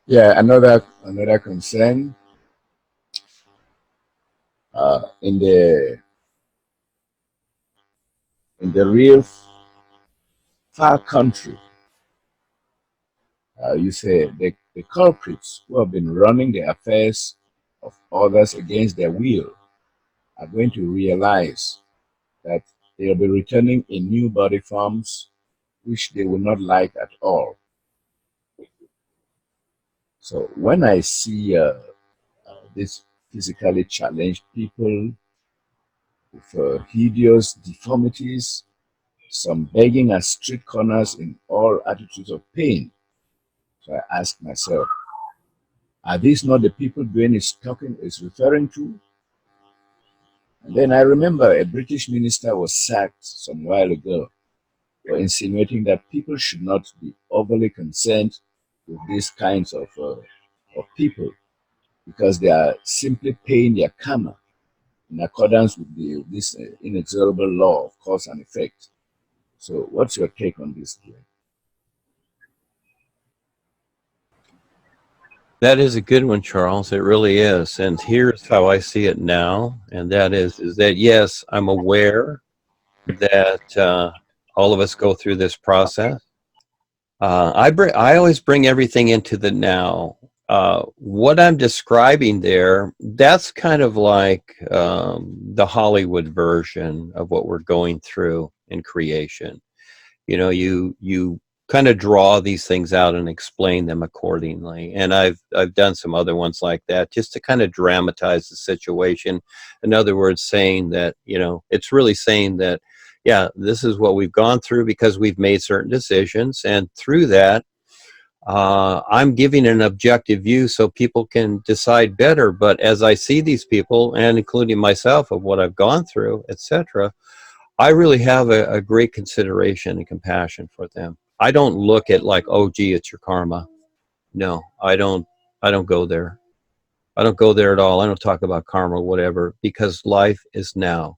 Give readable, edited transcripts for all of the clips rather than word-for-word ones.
Yeah, another concern in the real far country. You say the culprits who have been running the affairs of others against their will are going to realize that they'll be returning in new body forms which they will not like at all. So when I see these physically challenged people with hideous deformities, some begging at street corners in all attitudes of pain, so I ask myself, are these not the people Duane is referring to? And then I remember a British minister was sacked some while ago for insinuating that people should not be overly concerned with these kinds of people because they are simply paying their karma in accordance with this inexorable law of cause and effect. So, what's your take on this, Glenn? That is a good one, Charles. It really is. And here's how I see it now, and that is that yes, I'm aware that all of us go through this process. I always bring everything into the now. What I'm describing there, that's kind of like the Hollywood version of what we're going through in creation. You know, you kind of draw these things out and explain them accordingly. And I've done some other ones like that just to kind of dramatize the situation. In other words, saying that, you know, it's really saying that, yeah, this is what we've gone through because we've made certain decisions, and through that, I'm giving an objective view so people can decide better. But as I see these people, and including myself, of what I've gone through, etc., I really have a great consideration and compassion for them. I don't look at like, oh, gee, it's your karma. No, I don't. I don't go there. I don't go there at all. I don't talk about karma or whatever because life is now,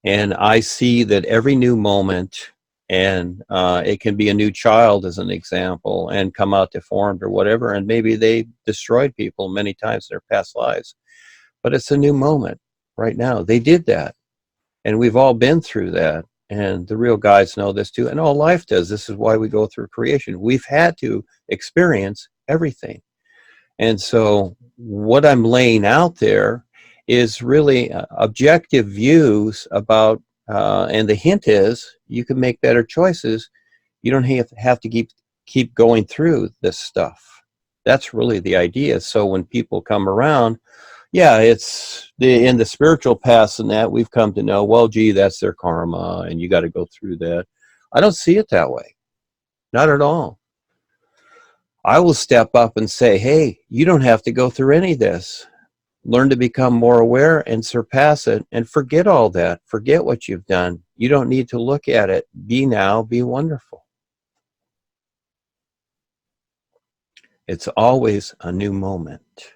and I see that every new moment, and it can be a new child as an example, and come out deformed or whatever, and maybe they destroyed people many times in their past lives, but it's a new moment right now. They did that, and we've all been through that. And the real guides know this too. And all life does. This is why we go through creation. We've had to experience everything. And so, what I'm laying out there is really objective views about, and the hint is you can make better choices. You don't have to keep going through this stuff. That's really the idea. So when people come around, yeah, it's in the spiritual paths and that we've come to know, well, gee, that's their karma and you got to go through that. I don't see it that way. Not at all. I will step up and say, hey, you don't have to go through any of this. Learn to become more aware and surpass it and forget all that. Forget what you've done. You don't need to look at it. Be now, be wonderful. It's always a new moment.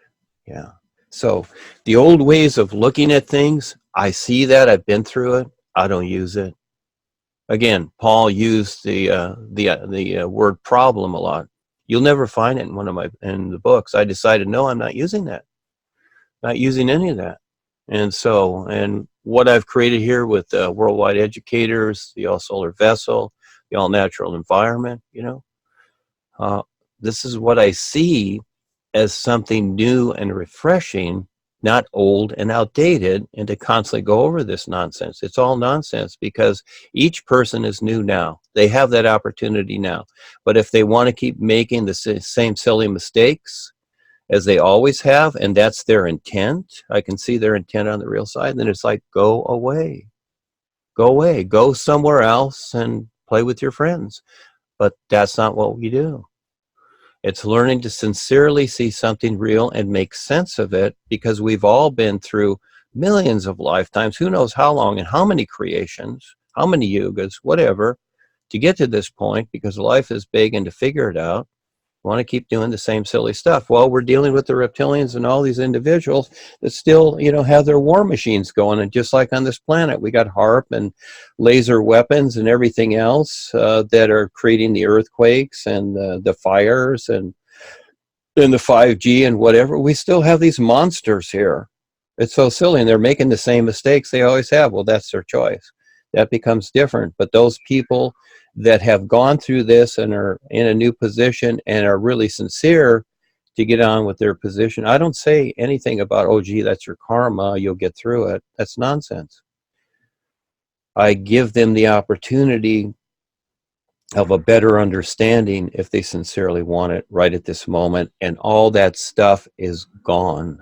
Yeah. So the old ways of looking at things, I see that. I've been through it. I don't use it. Again, Paul used the word problem a lot. You'll never find it in one of my in the books. I decided, no, I'm not using that. Not using any of that. And so, and what I've created here with worldwide educators, the all solar vessel, the all natural environment, you know, uh, this is what I see as something new and refreshing, not old and outdated, and to constantly go over this nonsense. It's all nonsense because each person is new now. They have that opportunity now. But if they want to keep making the same silly mistakes as they always have, and that's their intent, I can see their intent on the real side, then it's like, go away. Go away. Go somewhere else and play with your friends. But that's not what we do. It's learning to sincerely see something real and make sense of it because we've all been through millions of lifetimes, who knows how long and how many creations, how many yugas, whatever, to get to this point because life is big and to figure it out. We want to keep doing the same silly stuff. Well, we're dealing with the reptilians and all these individuals that still, you know, have their war machines going. And just like on this planet, we got HARP and laser weapons and everything else that are creating the earthquakes and the fires and in the 5G and whatever, we still have these monsters here. It's so silly, and they're making the same mistakes they always have. Well, that's their choice. That becomes different. But those people that have gone through this and are in a new position and are really sincere to get on with their position, I don't say anything about, oh, gee, that's your karma, you'll get through it. That's nonsense. I give them the opportunity of a better understanding if they sincerely want it right at this moment, and all that stuff is gone.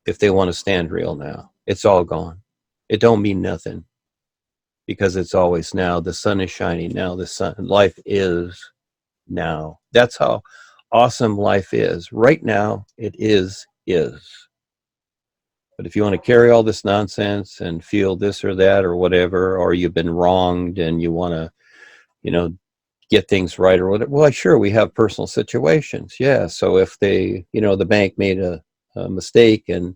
If they want to stand real now, it's all gone. It don't mean nothing because it's always now. The sun is shining now. The sun, life is now. That's how awesome life is right now. It is. But if you want to carry all this nonsense and feel this or that or whatever, or you've been wronged and you want to, you know, get things right or whatever. Well, sure, we have personal situations. Yeah. So if they, the bank made a mistake and,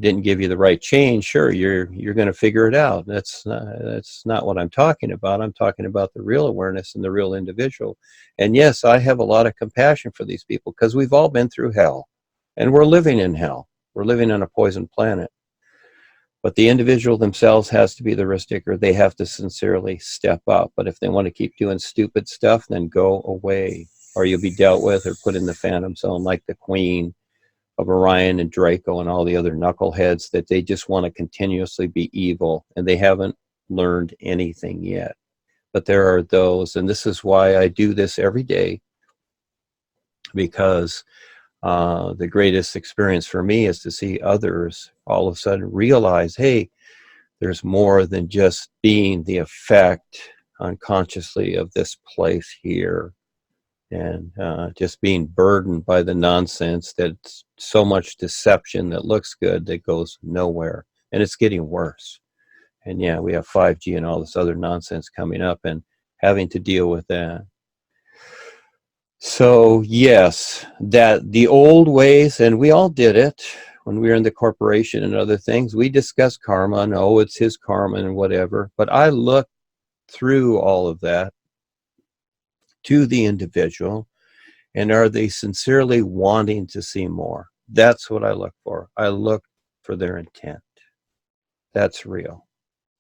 didn't give you the right change, sure, you're going to figure it out. That's not what I'm talking about. I'm talking about the real awareness and the real individual. And yes, I have a lot of compassion for these people because we've all been through hell and we're living in hell. We're living on a poisoned planet. But the individual themselves has to be the risk taker. They have to sincerely step up. But if they want to keep doing stupid stuff, then go away, or you'll be dealt with or put in the phantom zone like the Queen of Orion and Draco and all the other knuckleheads that they just want to continuously be evil and they haven't learned anything yet. But there are those, and this is why I do this every day, because the greatest experience for me is to see others all of a sudden realize, hey, there's more than just being the effect unconsciously of this place here and just being burdened by the nonsense that's so much deception that looks good that goes nowhere. And it's getting worse. And yeah, we have 5G and all this other nonsense coming up and having to deal with that. So, yes, that the old ways, and we all did it when we were in the corporation and other things, we discussed karma and, oh, it's his karma and whatever. But I look through all of that to the individual, and are they sincerely wanting to see more? That's what I look for. I look for their intent. That's real.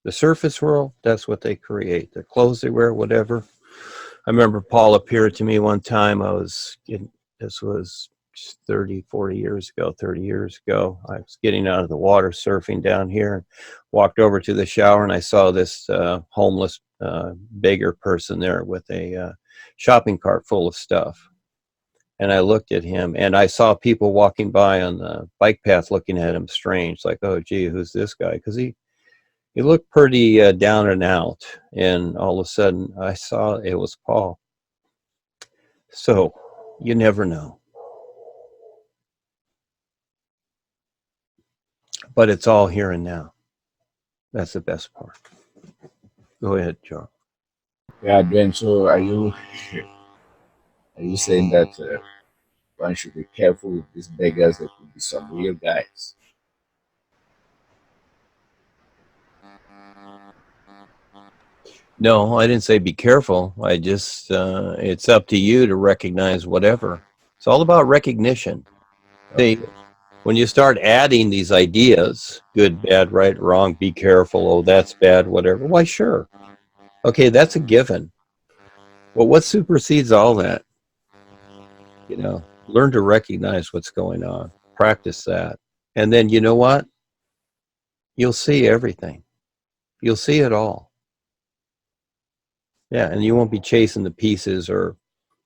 The surface world, that's what they create. The clothes they wear, whatever. I remember Paul appeared to me one time. This was 30, 40 years ago, 30 years ago. I was getting out of the water surfing down here and walked over to the shower, and I saw this homeless beggar person there with a shopping cart full of stuff. And I looked at him, and I saw people walking by on the bike path looking at him strange, like, oh, gee, who's this guy? Because he looked pretty down and out. And all of a sudden, I saw it was Paul. So you never know. But it's all here and now. That's the best part. Go ahead, Joe. Yeah, Duane. So are you saying that one should be careful with these beggars? There could be some real guys. No, I didn't say be careful. I just, it's up to you to recognize whatever. It's all about recognition. See, Okay. when you start adding these ideas, good, bad, right, wrong, be careful, oh, that's bad, whatever, why, sure. Okay, that's a given. Well, what supersedes all that? Learn to recognize what's going on, practice that. And then you know what? You'll see everything. You'll see it all. Yeah, and you won't be chasing the pieces or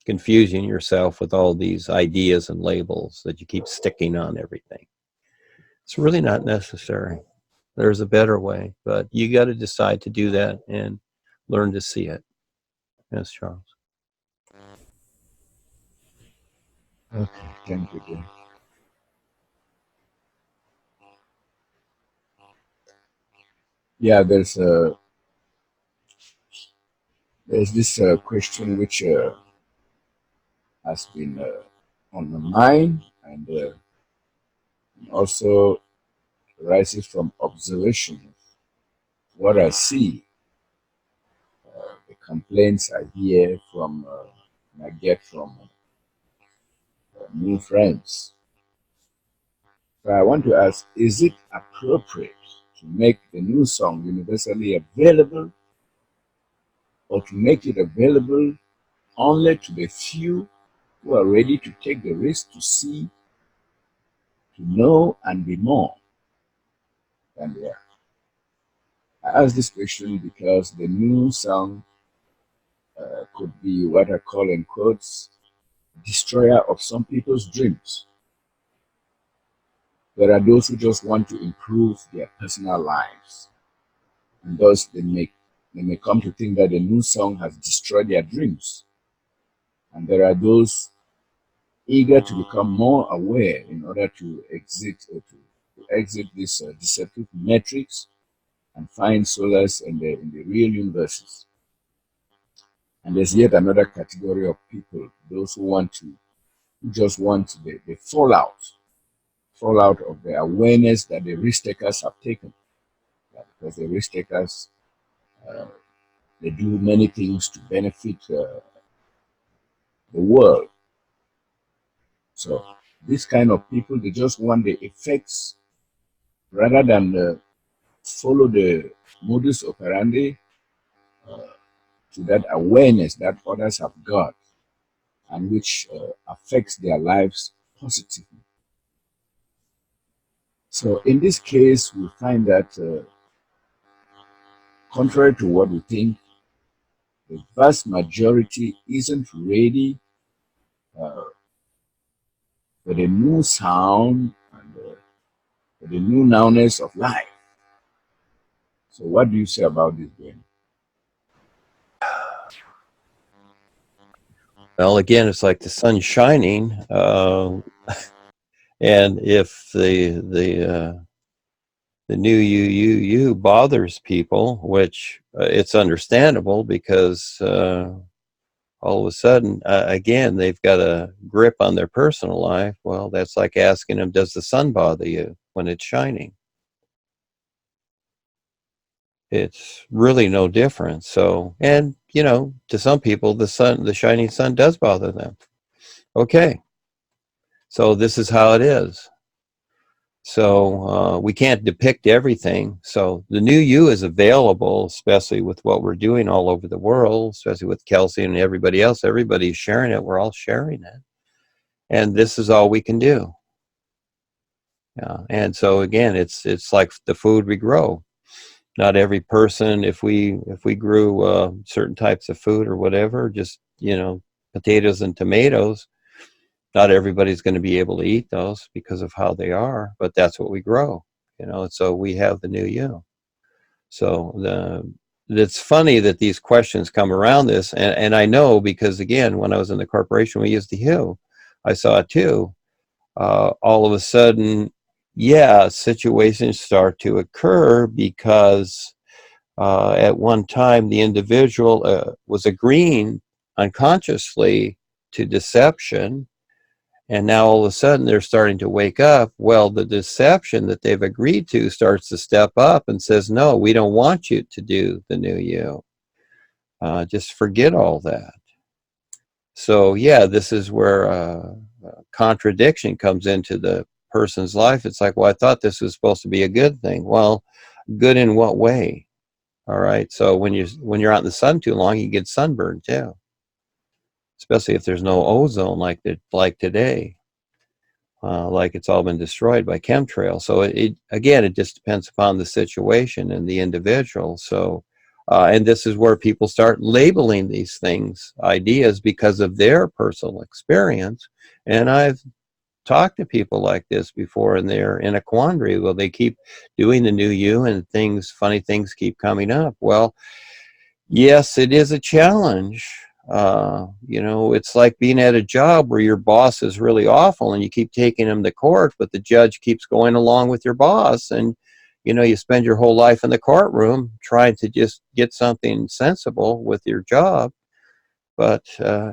confusing yourself with all these ideas and labels that you keep sticking on everything. It's really not necessary. There's a better way, but you got to decide to do that and learn to see it. Yes, Charles. Okay. Thank you, Duane. Yeah, there's this question which has been on my mind, and also arises from observation. What I see, the complaints I hear from, and I get from new friends. So I want to ask, is it appropriate to make the new song universally available or to make it available only to the few who are ready to take the risk to see, to know, and be more than they are? I ask this question because the new song could be what I call in quotes, destroyer of some people's dreams. There are those who just want to improve their personal lives, and thus they may come to think that the new song has destroyed their dreams. And there are those eager to become more aware in order to exit this deceptive matrix and find solace in the real universes. And there's yet another category of people, those who just want the fallout of the awareness that the risk takers have taken. Yeah, because the risk takers, uh, they do many things to benefit the world. So this kind of people, they just want the effects rather than follow the modus operandi to that awareness that others have got and which affects their lives positively. So in this case, we find that contrary to what we think, the vast majority isn't ready uh, for the new sound and for the new nowness of life. So what do you say about this, Duane? Well, again, it's like the sun shining, and if the new you bothers people, which it's understandable because all of a sudden, again, they've got a grip on their personal life. Well, that's like asking them, does the sun bother you when it's shining? It's really no different. So, and to some people, the shining sun does bother them. Okay, so this is how it is. So we can't depict everything. So the new you is available, especially with what we're doing all over the world, especially with Kelsey and everybody else. Everybody's sharing it. We're all sharing it, and this is all we can do. Yeah. And so again, it's like the food we grow. Not every person, if we grew certain types of food or whatever, just potatoes and tomatoes, not everybody's going to be able to eat those because of how they are, but that's what we grow, and so we have the new you. So it's funny that these questions come around this, and I know because again, when I was in the corporation, we used the you. I saw it too. All of a sudden, yeah, situations start to occur because at one time the individual was agreeing unconsciously to deception, and now all of a sudden they're starting to wake up. Well, the deception that they've agreed to starts to step up and says, no, we don't want you to do the new you. Just forget all that. So yeah, this is where contradiction comes into the person's life. It's like, well, I thought this was supposed to be a good thing. Well, good in what way? All right. So when you're out in the sun too long, you get sunburned too, especially if there's no ozone like today. Like it's all been destroyed by chemtrails. So it again, it just depends upon the situation and the individual. So, and this is where people start labeling these things, ideas, because of their personal experience. And I've talked to people like this before, and they're in a quandary. Well, they keep doing the new you, and funny things keep coming up. Well, yes, it is a challenge. It's like being at a job where your boss is really awful and you keep taking him to court, but the judge keeps going along with your boss. And, you spend your whole life in the courtroom trying to just get something sensible with your job, but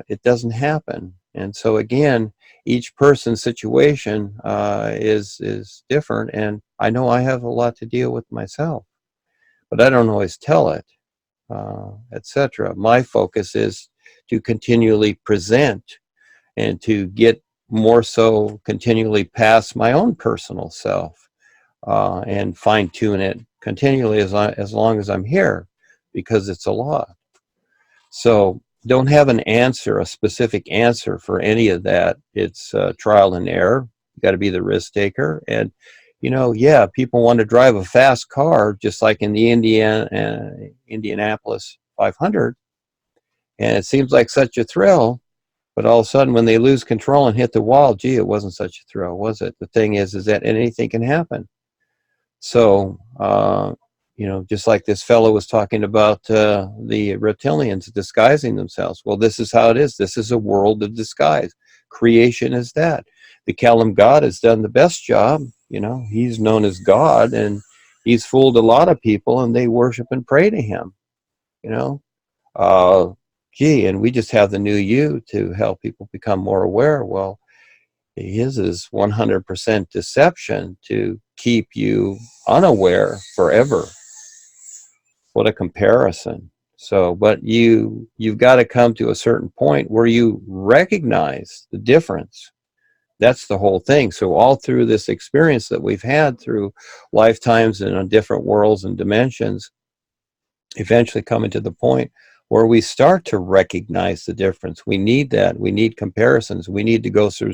it doesn't happen. And so, again, each person's situation is different. And I know I have a lot to deal with myself, but I don't always tell it, etc. My focus is to continually present and to get more so continually past my own personal self, and fine tune it continually as long as I'm here, because it's a law. So don't have an answer, a specific answer for any of that. It's trial and error. You got to be the risk taker. And, yeah, people want to drive a fast car, just like in the Indianapolis 500. And it seems like such a thrill. But all of a sudden, when they lose control and hit the wall, gee, it wasn't such a thrill, was it? The thing is that anything can happen. So, just like this fellow was talking about the reptilians disguising themselves. Well, this is how it is. This is a world of disguise. Creation is that. The Kalam God has done the best job. He's known as God, and he's fooled a lot of people, and they worship and pray to him. You know, uh, gee, and we just have the new you to help people become more aware. Well, his is 100% deception to keep you unaware forever. What a comparison. So, but you've got to come to a certain point where you recognize the difference. That's the whole thing. So all through this experience that we've had through lifetimes and on different worlds and dimensions, eventually coming to the point where we start to recognize the difference. We need that. We need comparisons. We need to go through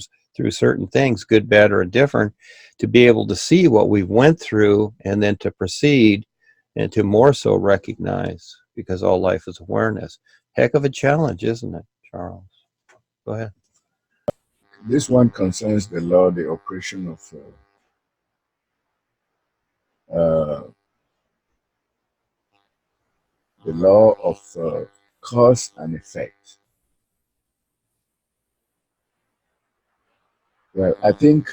certain things, good, bad, or indifferent, to be able to see what we went through and then to proceed and to more so recognize, because all life is awareness. Heck of a challenge, isn't it, Charles? Go ahead. This one concerns the law, the operation of uh, the law of cause and effect. Well, I think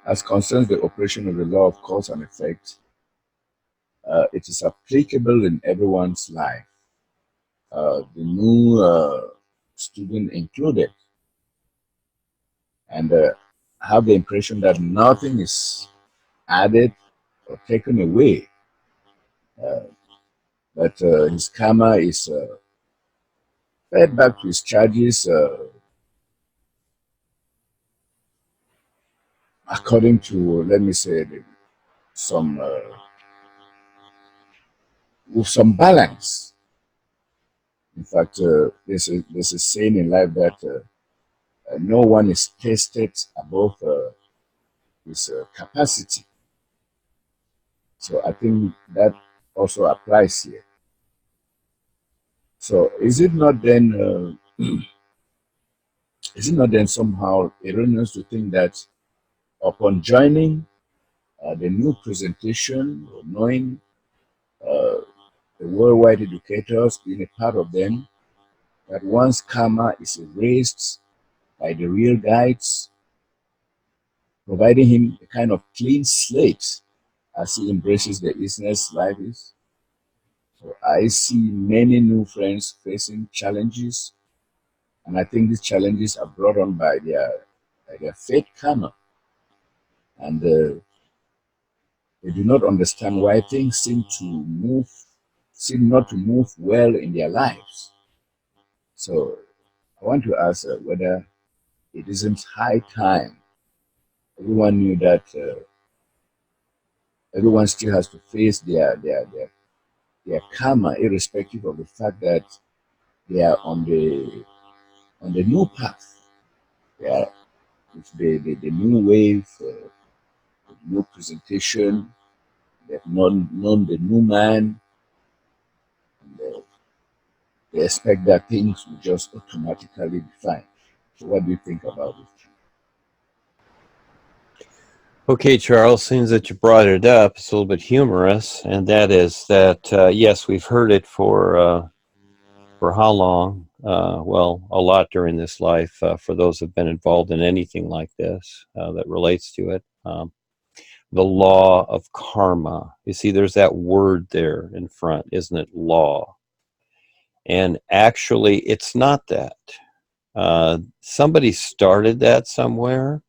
as concerns the operation of the law of cause and effect, it is applicable in everyone's life, the new student included, and have the impression that nothing is added or taken away, uh, that his karma is fed back to his charges according to, let me say, some with some balance. In fact, there's a saying in life that no one is tested above his capacity. So I think that also applies here. So is it not then somehow erroneous to think that upon joining the new presentation or knowing uh, the worldwide educators, being a part of them, that one's karma is erased by the real guides, providing him a kind of clean slate as he embraces the business life is? So I see many new friends facing challenges, and I think these challenges are brought on by their fake karma, and they do not understand why things seem not to move well in their lives. So I want to ask whether it isn't high time everyone knew that everyone still has to face their karma, irrespective of the fact that they are on the new path. They are with the new wave, the new presentation. They've known the new man. And they expect that things will just automatically be fine. So what do you think about it? Okay, Charles, seems that you brought it up, it's a little bit humorous, and that is that, yes, we've heard it for how long? Well, a lot during this life, for those who've been involved in anything like this that relates to it. The law of karma. You see, there's that word there in front, isn't it? Law. And actually, it's not that. Somebody started that somewhere,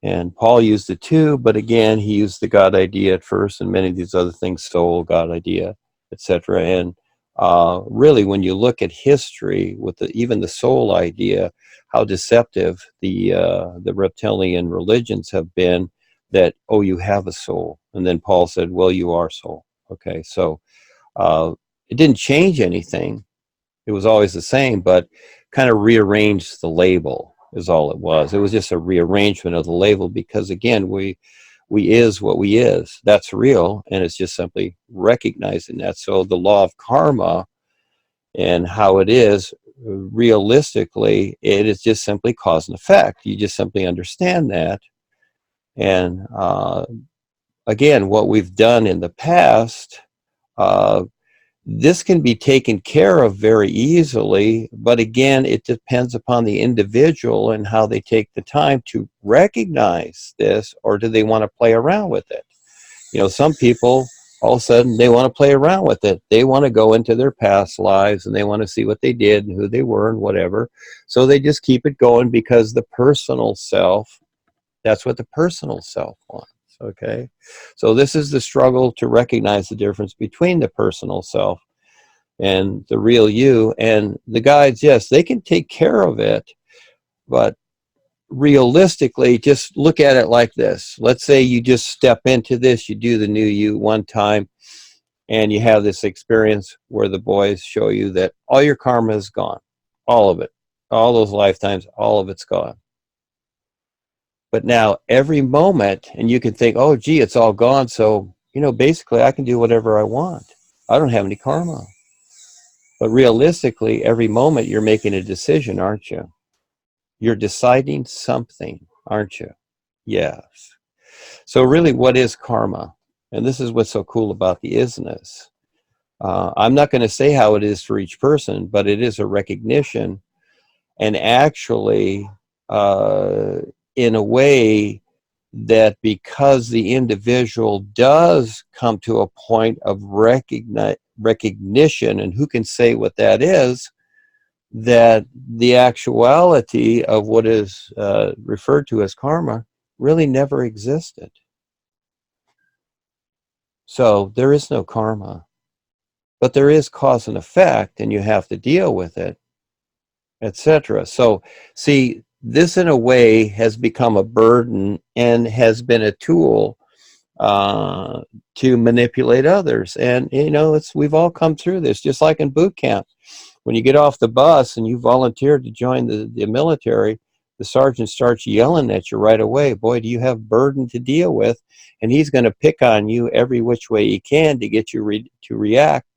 and Paul used it too, but again, he used the God idea at first, and many of these other things, soul, God idea, etc. And Really, when you look at history with even the soul idea, how deceptive the reptilian religions have been, that, oh, you have a soul. And then Paul said, well, you are soul. Okay, so it didn't change anything. It was always the same, but kind of rearranged the label is all it was. It was just a rearrangement of the label because, again, we is what we is. That's real, and it's just simply recognizing that. So the law of karma and how it is, realistically, it is just simply cause and effect. You just simply understand that. And again, what we've done in the past, uh, this can be taken care of very easily, but again, it depends upon the individual and how they take the time to recognize this, or do they want to play around with it. You know, some people, all of a sudden, they want to play around with it. They want to go into their past lives and they want to see what they did and who they were and whatever. So they just keep it going because the personal self, that's what the personal self wants. Okay. So this is the struggle to recognize the difference between the personal self and the real you. And the guides, yes, they can take care of it, but realistically, just look at it like this. Let's say you just step into this, you do the new you one time, and you have this experience where the boys show you that all your karma is gone, all of it, all those lifetimes, all of it's gone. But now every moment, and you can think, oh, gee, it's all gone. So, basically I can do whatever I want. I don't have any karma. But realistically, every moment you're making a decision, aren't you? You're deciding something, aren't you? Yes. So really, what is karma? And this is what's so cool about the isness. I'm not going to say how it is for each person, but it is a recognition. And actually, uh, in a way, that because the individual does come to a point of recognition, and who can say what that is, that the actuality of what is referred to as karma really never existed. So there is no karma, but there is cause and effect, and you have to deal with it, etc. So, see, this in a way has become a burden and has been a tool uh, to manipulate others. And we've all come through this, just like in boot camp. When you get off the bus and you volunteered to join the military, the sergeant starts yelling at you right away. Boy, do you have burden to deal with, and he's going to pick on you every which way he can to get you to react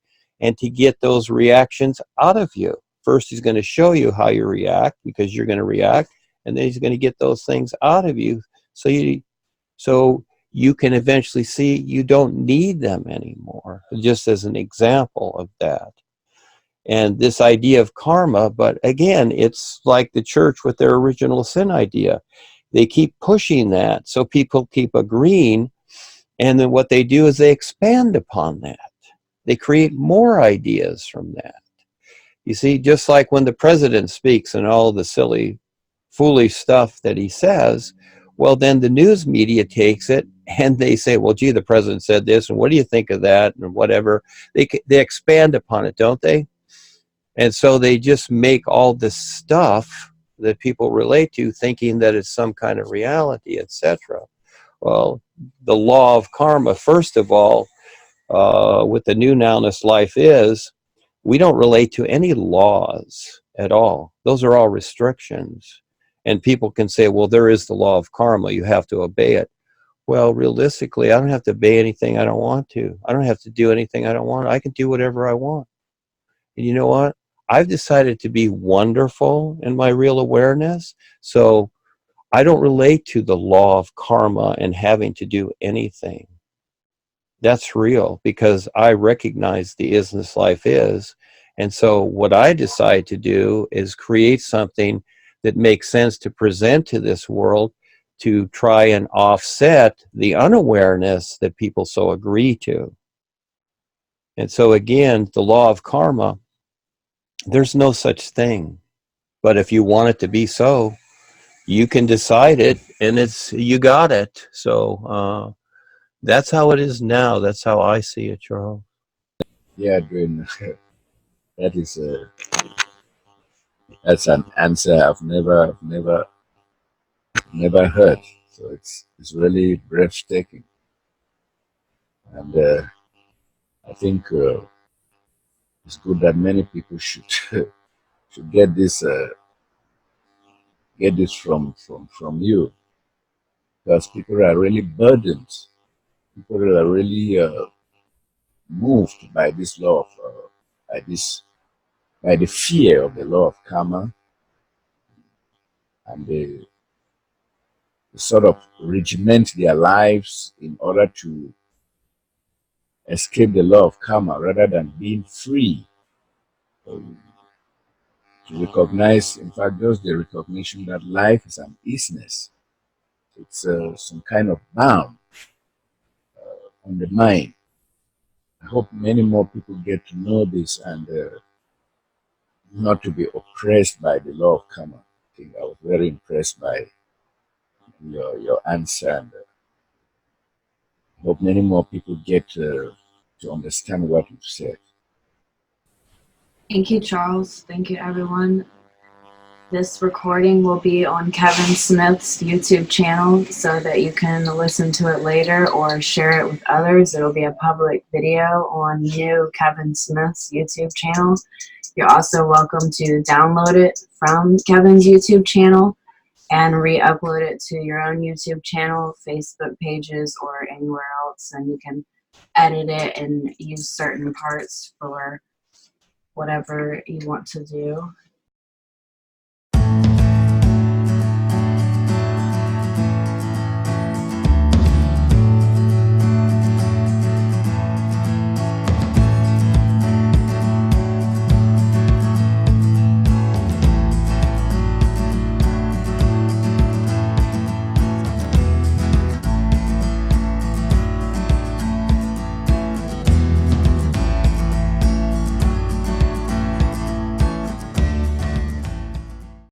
and to get those reactions out of you. First, he's going to show you how you react because you're going to react, and then he's going to get those things out of you so you can eventually see you don't need them anymore, just as an example of that. And this idea of karma, but again, it's like the church with their original sin idea. They keep pushing that, so people keep agreeing, and then what they do is they expand upon that. They create more ideas from that. You see, just like when the president speaks and all the silly, foolish stuff that he says, well, then the news media takes it and they say, well, gee, the president said this, and what do you think of that, and whatever. They expand upon it, don't they? And so they just make all this stuff that people relate to, thinking that it's some kind of reality, etc. Well, the law of karma, first of all, with the new nowness life is, we don't relate to any laws at all. Those are all restrictions. And people can say, well, there is the law of karma, you have to obey it. Well, realistically, I don't have to obey anything I don't want to. I don't have to do anything I don't want. I can do whatever I want. And you know what? I've decided to be wonderful in my real awareness. So I don't relate to the law of karma and having to do anything. That's real because I recognize the isness life is. And so what I decide to do is create something that makes sense to present to this world to try and offset the unawareness that people so agree to. And so again, the law of karma, there's no such thing. But if you want it to be so, you can decide it, and you got it. So that's how it is now. That's how I see it, Charles. Yeah, Duane. That is that's an answer I've never heard. So it's really breathtaking, and I think it's good that many people should should get this from you, because people are really burdened. People are really moved by this law of by this by the fear of the law of karma, and they sort of regiment their lives in order to escape the law of karma rather than being free. um, to recognize, in fact, just the recognition that life is an isness. It's some kind of bound on the mind. I hope many more people get to know this, and not to be oppressed by the law of karma. I think I was very impressed by your answer, and hope many more people get to understand what you've said. Thank you, Charles. Thank you, everyone. This recording will be on Kevin Smith's YouTube channel so that you can listen to it later or share it with others. It'll be a public video on new Kevin Smith's YouTube channel. You're also welcome to download it from Kevin's YouTube channel and re-upload it to your own YouTube channel, Facebook pages, or anywhere else. And you can edit it and use certain parts for whatever you want to do.